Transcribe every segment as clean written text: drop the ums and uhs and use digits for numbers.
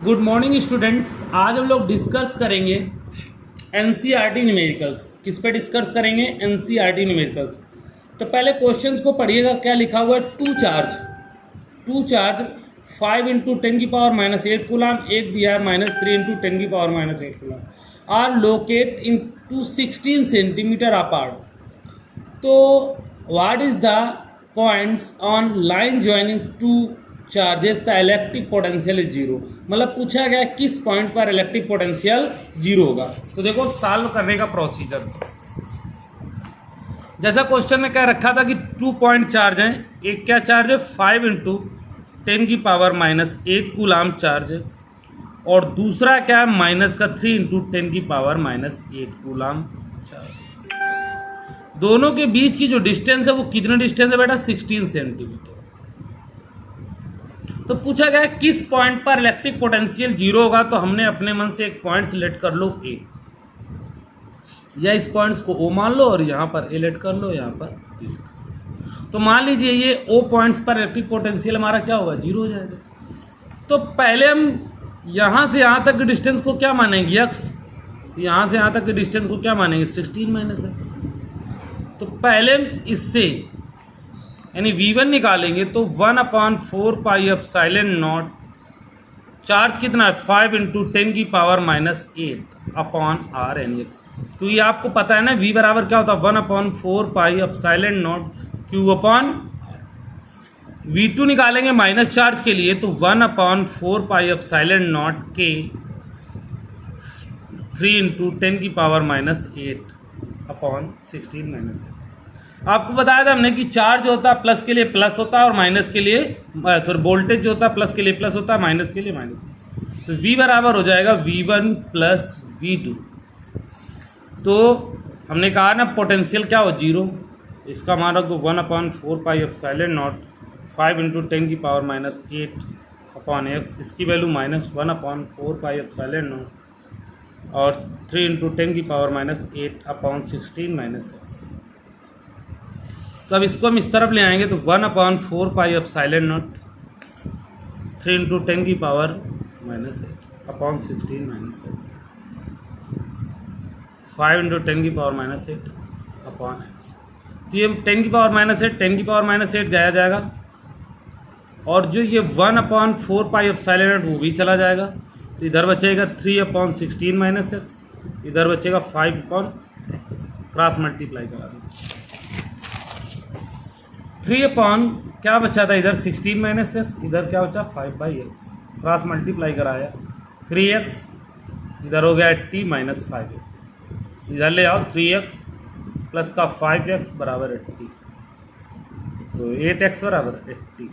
Good morning students. आज हम लोग डिस्कस करेंगे एनसीईआरटी न्यूमेरिकल्स। किस पे डिस्कस करेंगे? NCERT numericals. तो पहले क्वेश्चंस को पढ़िएगा। क्या लिखा हुआ है? टू चार्ज 5 × 10⁻⁸ कूलाम, एक दिया है -3 × 10⁻⁸ coulomb are located in two 16 centimetre apart. तो what is the points on line joining two charges का इलेक्ट्रिक पोटेंशियल इज जीरो। मतलब पूछा गया किस पॉइंट पर इलेक्ट्रिक पोटेंशियल जीरो होगा। तो देखो सॉल्व करने का प्रोसीजर, जैसा क्वेश्चन में क्या रखा था कि 2 पॉइंट चार्ज हैं। एक क्या चार्ज है? 5 × 10⁻⁸ कूलाम चार्ज है, और दूसरा क्या है? -3 × 10⁻⁸ कूलाम चार्ज। दोनों के बीच की जो डिस्टेंस है वो कितने डिस्टेंस है बेटा? 16 सेंटीमीटर। तो पूछा गया किस पॉइंट पर इलेक्ट्रिक पोटेंशियल जीरो होगा। तो हमने अपने मन से एक पॉइंट सिलेक्ट कर लो ए, या इस पॉइंट्स को ओ मान लो और यहाँ पर ए लेट कर लो, यहाँ पर बी। तो मान लीजिए ये ओ पॉइंट्स पर इलेक्ट्रिक पोटेंशियल हमारा क्या होगा? जीरो हो जाएगा। तो पहले हम यहाँ से यहाँ तक के डिस्टेंस को क्या मानेंगे? एक्स। यहाँ से यहाँ तक के डिस्टेंस को क्या मानेंगे? 16 - एक्स। तो पहले इससे यानी V1 निकालेंगे तो 1/4πε0 चार्ज कितना है? 5 × 10⁻⁸ अपॉन r nx। क्योंकि आपको पता है ना V बराबर क्या होता है? 1/4πε0 Q अपॉन V2 निकालेंगे माइनस चार्ज के लिए तो 1/4πε0 K 3 × 10⁻⁸ अपॉन 16 - एक्स। आपको बताया था हमने कि चार्ज होता है प्लस के लिए प्लस होता है और माइनस के लिए वोल्टेज जो होता है प्लस के लिए प्लस होता है, माइनस के लिए माइनस। तो V बराबर हो जाएगा V1 + V2। तो हमने कहा ना पोटेंशियल क्या हो? जीरो। इसका मान रख दो 1/4πε0 5 × 10⁻⁸ अपॉन एक्स। इसकी वैल्यू -1/4πε0 और 3 × 10⁻⁸ अपॉन 16 - एक्स। तो अब इसको हम इस तरफ ले आएंगे तो 1/4πε0 3 × 10⁻⁸ अपॉन 16 - एक्स 5 × 10⁻⁸ अपॉन एक्स। तो ये 10⁻⁸ गया जाएगा, और जो ये 1/4πε0 वो भी चला जाएगा। तो इधर बचेगा 3/16 - एक्स, इधर बचेगा 5/x। क्रॉस मल्टीप्लाई करा दें 3 क्या बचा था? इधर 16 - एक्स, इधर क्या बचा? 5/x। क्रॉस मल्टीप्लाई कराया 3x, इधर हो गया 80 - 5x। इधर ले आओ 3x प्लस का 5x बराबर 80। तो 8x बराबर 80।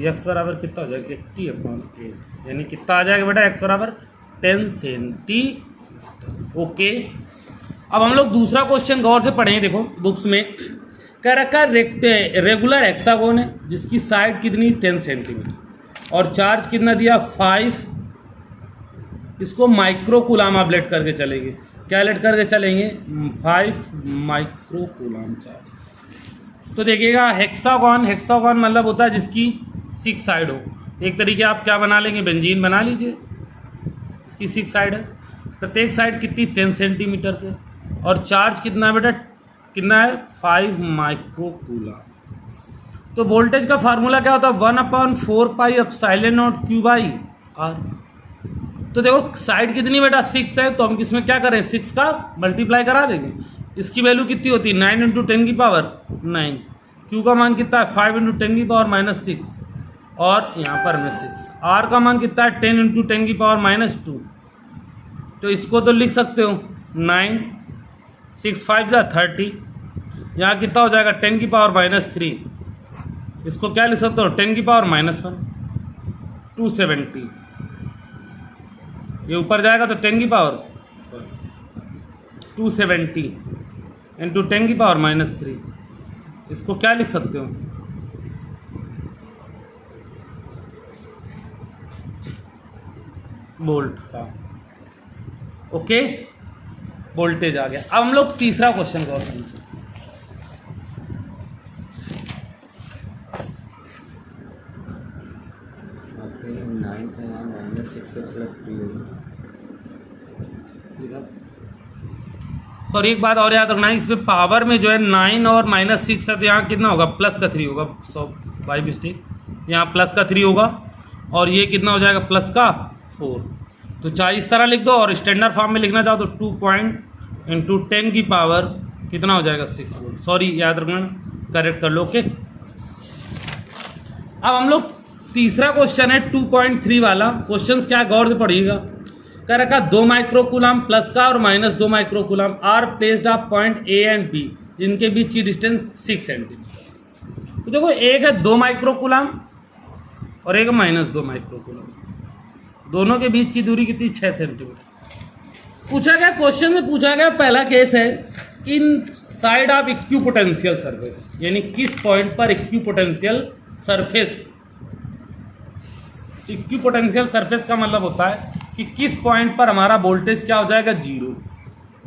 x बराबर कितना हो जाएगा? 80/8। यानी कितना आ जाएगा बेटा? x बराबर 10 सेंटीमीटर। ओके, अब हम लोग दूसरा क्वेश्चन गौर से पढ़ें। देखो बुक्स में कह रखा रेगुलर हेक्सागोन है जिसकी साइड कितनी? 10 सेंटीमीटर, और चार्ज कितना दिया? 5। इसको माइक्रो कूलाम आप लेट करके चलेंगे। क्या लेट करके चलेंगे? 5 माइक्रो कूलाम चार्ज। तो देखिएगा हेक्सागोन मतलब होता है जिसकी 6 साइड हो। एक तरीके आप क्या बना लेंगे? बेंजीन बना लीजिए। इसकी 6 साइड है, प्रत्येक साइड कितनी? 10 सेंटीमीटर के, और चार्ज कितना है बेटा? कितना है? 5 माइक्रो कूलाम। तो वोल्टेज का फार्मूला क्या होता है? 1/4πε0 Q/R। तो देखो साइड कितनी बेटा? 6 है, तो हम किसमें क्या करें? 6 का मल्टीप्लाई करा देंगे। इसकी वैल्यू कितनी होती है? 9 × 10⁻⁹। Q का मान कितना है? 5 × 10⁻⁻6, और यहाँ पर में 6। R का मान कितना है? 10 × 10⁻⁻2। तो इसको तो लिख सकते हो 9 6 5 जा 30। यहाँ कितना हो जाएगा? 10⁻⁻3। इसको क्या लिख सकते हो? 10⁻⁻1 270। ये ऊपर जाएगा तो 10⁻270 इंटू 10⁻⁻3। इसको क्या लिख सकते हो? वोल्ट का। ओके, वोल्टेज आ गया। अब हम लोग तीसरा क्वेश्चन गौर करेंगे। -6 का +3 होगा। सॉरी एक बात और याद रखना है, इसमें पावर में जो है 9 और -6 है, तो यहाँ कितना होगा प्लस का 3 होगा। सो बाई मिस्टेक यहाँ प्लस का 3 होगा और ये कितना हो जाएगा प्लस का 4। तो चाहे इस तरह लिख दो और स्टैंडर्ड फॉर्म में लिखना चाहो तो 2 पॉइंट इंटू 10 की पावर कितना हो जाएगा 6 वोल्ट। सॉरी याद रखना, करेक्ट कर लो। ओके, अब हम लोग तीसरा क्वेश्चन है 2.3 वाला। क्वेश्चन क्या गौर से पढ़िएगा। कह रखा 2 माइक्रोकूलम प्लस का और -2 microcoulomb are placed of point A and B, जिनके बीच की डिस्टेंस 6 सेंटीमीटर। तो देखो एक है 2 माइक्रोकूलम और एक -2 माइक्रोकूलम, दोनों के बीच की दूरी कितनी 6 सेंटीमीटर। पूछा गया क्वेश्चन में पूछा गया पहला केस है कि इन साइड ऑफ इक्विपोटेंशियल सरफेस, यानी किस पॉइंट पर इक्विपोटेंशियल सरफेस। इक्विपोटेंशियल सरफेस का मतलब होता है कि किस पॉइंट पर हमारा वोल्टेज क्या हो जाएगा 0।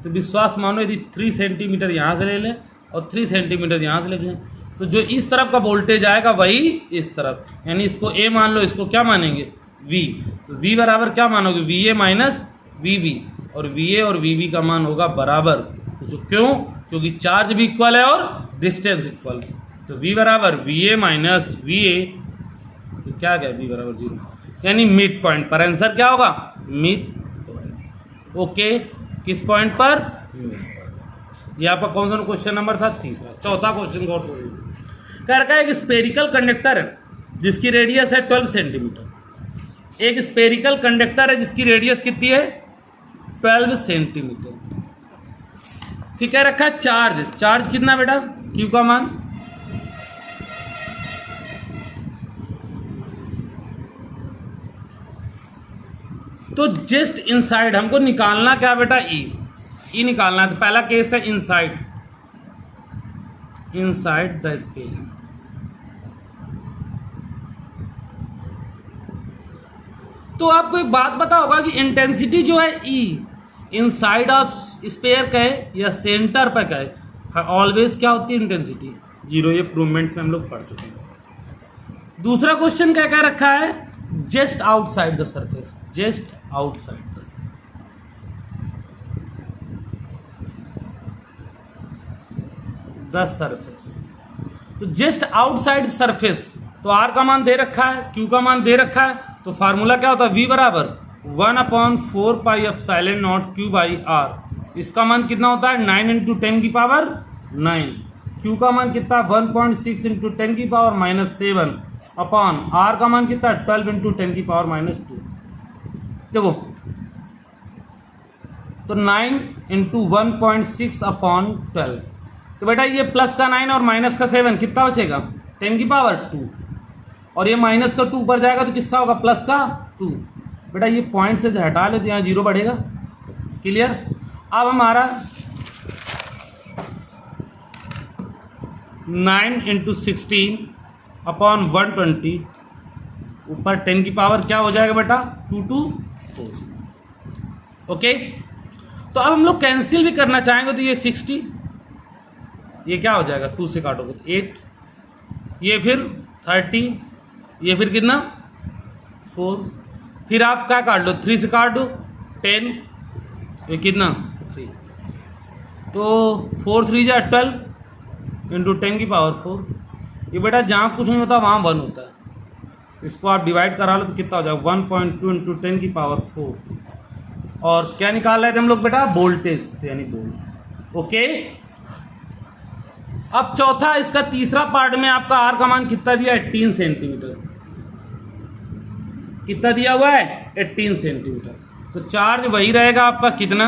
तो विश्वास मानो यदि 3 सेंटीमीटर यहाँ से ले लें और 3 सेंटीमीटर यहाँ से ले लें, तो जो इस तरफ का वोल्टेज आएगा वही इस तरफ, यानी इसको ए मान लो, इसको क्या मानेंगे V। तो V बराबर क्या मानोगे VA माइनस VB, और VA और VB का मान होगा बराबर। तो क्यों? क्योंकि चार्ज भी इक्वल है और डिस्टेंस इक्वल है। तो V बराबर VA माइनस VA, तो क्या गया V बराबर 0, यानी मिड पॉइंट पर। आंसर क्या होगा मिड पॉइंट। ओके, किस पॉइंट पर मिड पॉइंट। ये आपका कौन सा क्वेश्चन नंबर था तीसरा। चौथा क्वेश्चन गौर से कह रखा है एक स्पेरिकल कंडक्टर है जिसकी रेडियस है 12 सेंटीमीटर। एक स्पेरिकल कंडक्टर है जिसकी रेडियस कितनी है 12 सेंटीमीटर। फिर कह रखा है चार्ज कितना बेटा क्यू का मान, तो जस्ट इनसाइड हमको निकालना क्या बेटा ई निकालना है। तो पहला केस है इनसाइड द स्पेस। तो आपको एक बात पता होगा कि इंटेंसिटी जो है ई इनसाइड ऑफ स्पेयर का है या सेंटर पर का है, ऑलवेज क्या होती है इंटेंसिटी 0। ये प्रूवमेंट्स में हम लोग पढ़ चुके हैं। दूसरा क्वेश्चन क्या कह रखा है just outside the surface, just outside the surface. The surface, तो जस्ट आउटसाइड सरफेस, तो आर का मान दे रखा है, क्यू का मान दे रखा है, तो फार्मूला क्या होता है v बराबर 1/4 pi epsilon not q by r। इसका मान कितना होता है 9 इंटू 10 की पावर 9। q का मान कितना 1.6 इंटू 10 की पावर -7 अपॉन r का मान कितना 12 इंटू 10 की पावर -2। देखो तो 9 इंटू 1.6 अपॉन 12, तो बेटा ये प्लस का 9 और माइनस का 7 कितना बचेगा 10 की पावर 2, और ये माइनस का 2 ऊपर जाएगा तो किसका होगा प्लस का 2। बेटा ये पॉइंट से हटा ले तो यहाँ 0 बढ़ेगा। क्लियर। अब हमारा 9 इंटू 16 अपॉन 120 ऊपर 10 की पावर क्या हो जाएगा बेटा 2 2 4। ओके, तो अब हम लोग कैंसिल भी करना चाहेंगे तो ये 60, ये क्या हो जाएगा 2 से काटोगे तो 8, ये फिर 30, ये फिर कितना 4, फिर आप क्या काट लो 3 से काट दो 10, ये कितना 3, तो 4 3 जा 12 इंटू 10 की पावर 4। ये बेटा जहाँ कुछ नहीं होता वहाँ 1 होता है, तो इसको आप डिवाइड करा लो तो कितना हो जाएगा 1.2 इंटू 10 की पावर 4। और क्या निकाल रहे थे हम लोग बेटा वोल्टेज, यानी वोल्ट। ओके, अब चौथा इसका तीसरा पार्ट में आपका आर का मान कितना दिया 18 सेंटीमीटर, कितना दिया हुआ है 18 सेंटीमीटर। तो चार्ज वही रहेगा आपका कितना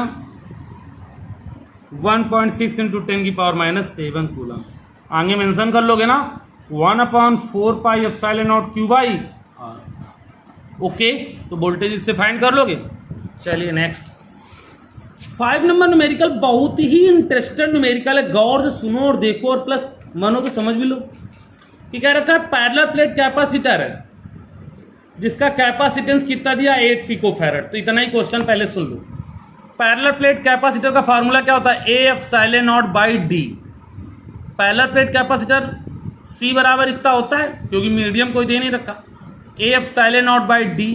1.6 इंटू 10 की पावर -7 कूलम। आगे मेंशन कर लोगे ना 1/4 pi epsilon naught Q by R. Okay, तो वोल्टेज इससे फाइंड कर लोगे। चलिए नेक्स्ट 5 नंबर न्यूमेरिकल बहुत ही इंटरेस्टिंग न्यूमेरिकल है, गौर से सुनो और देखो और प्लस मानो तो समझ भी लो। कि कह रखा है पैरेलल प्लेट कैपेसिटर है जिसका कैपेसिटेंस कितना दिया 8 पिकोफैरड। तो इतना ही क्वेश्चन पहले सुन लो। पैरेलल प्लेट कैपेसिटर का फार्मूला क्या होता है A epsilon not by D. Parallel plate capacitor C बराबर इतना होता है क्योंकि मीडियम कोई दे नहीं रखा, A epsilon not by D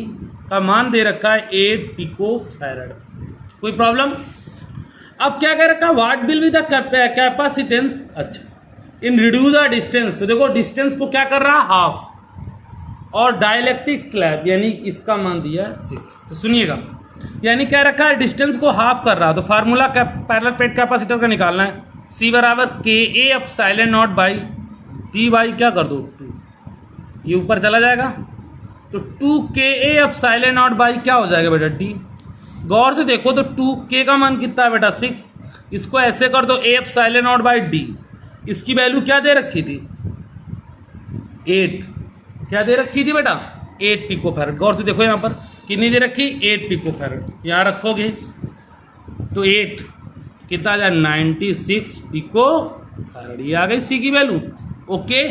का मान दे रखा है 8 पिको फैरड। कोई प्रॉब्लम? अब क्या कह रखा है, what will be the capacitance. अच्छा, इन रिड्यूस द डिस्टेंस, तो देखो डिस्टेंस को क्या कर रहा है, हाफ, और डाइलेक्ट्रिक स्लैब यानी इसका मान दिया है 6। तो सुनिएगा, यानी क्या रखा है, डिस्टेंस को हाफ कर रहा है, तो फार्मूला पैरेलल प्लेट कैपेसिटर का निकालना है, C बराबर KA epsilon not by D by क्या कर दो 2, ये ऊपर चला जाएगा, तो 2KA एप्सिलॉन नॉट बाई क्या हो जाएगा बेटा D। गौर से देखो तो 2K का मान कितना है बेटा 6, इसको ऐसे कर दो A epsilon not by D, इसकी वैल्यू क्या दे रखी थी 8, क्या दे रखी थी बेटा 8 पिको फैरड। गौर से देखो यहाँ पर कितनी दे रखी 8 पिको फैरड, यहाँ रखोगे तो 8 कितना आ जाए 96 पिको फैरड, ये आ गई सी की वैल्यू। ओके।